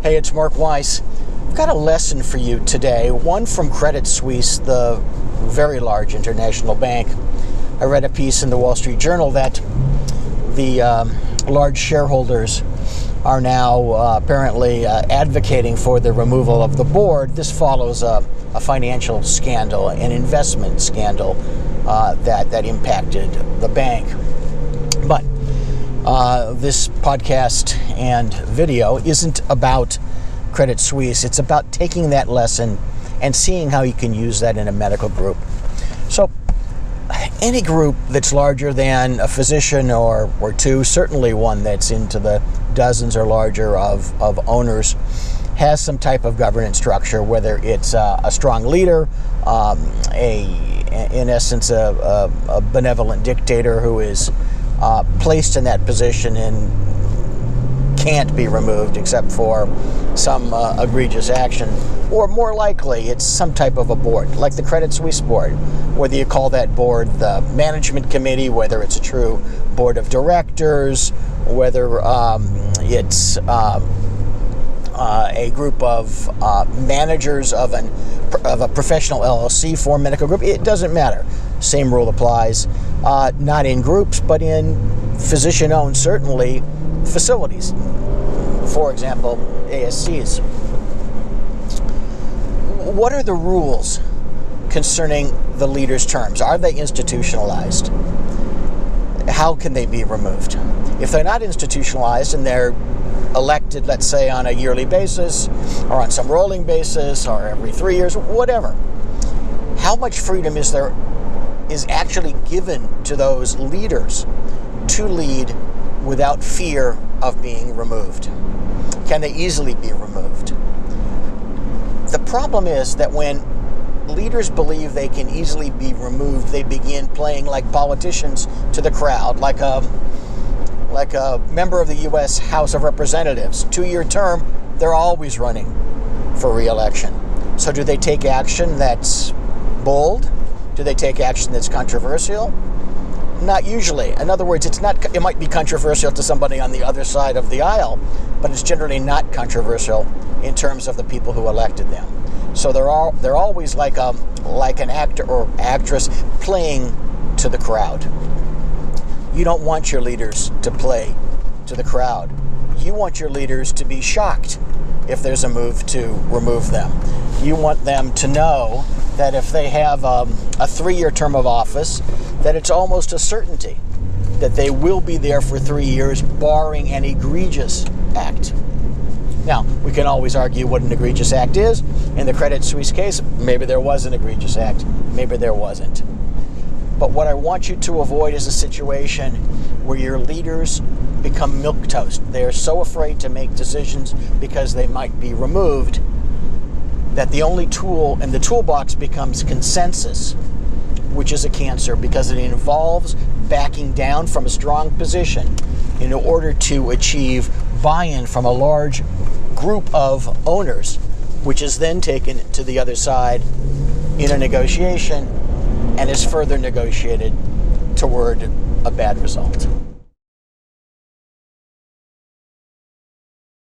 Hey, it's Mark Weiss. I've got a lesson for you today, one from Credit Suisse, the very large international bank. I read a piece in the Wall Street Journal that the large shareholders are now apparently advocating for the removal of the board. This follows a financial scandal, an investment scandal that impacted the bank. But this podcast and video isn't about Credit Suisse. It's about taking that lesson and seeing how you can use that in a medical group. So any group that's larger than a physician or two, certainly one that's into the dozens or larger of owners, has some type of governance structure, whether it's a strong leader, in essence, a benevolent dictator who is placed in that position and can't be removed except for some egregious action, or more likely it's some type of a board, like the Credit Suisse board, whether you call that board the management committee, whether it's a true board of directors, whether it's a group of managers of a professional LLC for a medical group. It doesn't matter. Same rule applies, not in groups, but in physician-owned, certainly, facilities. For example, ASCs. What are the rules concerning the leader's terms? Are they institutionalized? How can they be removed? If they're not institutionalized and they're elected, let's say, on a yearly basis or on some rolling basis or every 3 years, whatever, how much freedom is actually given to those leaders to lead without fear of being removed? Can they easily be removed? The problem is that when leaders believe they can easily be removed, they begin playing like politicians to the crowd, like a member of the U.S. House of Representatives. 2-year term, they're always running for re-election. So do they take action that's bold? Do they take action that's controversial? Not usually. In other words, it might be controversial to somebody on the other side of the aisle, but it's generally not controversial in terms of the people who elected them. So they're always like an actor or actress playing to the crowd. You don't want your leaders to play to the crowd. You want your leaders to be shocked if there's a move to remove them. You want them to know that if they have a 3-year term of office, that it's almost a certainty that they will be there for 3 years, barring an egregious act. Now, we can always argue what an egregious act is. In the Credit Suisse case, maybe there was an egregious act, maybe there wasn't. But what I want you to avoid is a situation where your leaders become milquetoast. They're so afraid to make decisions because they might be removed that the only tool in the toolbox becomes consensus, which is a cancer because it involves backing down from a strong position in order to achieve buy-in from a large group of owners, which is then taken to the other side in a negotiation and is further negotiated toward a bad result.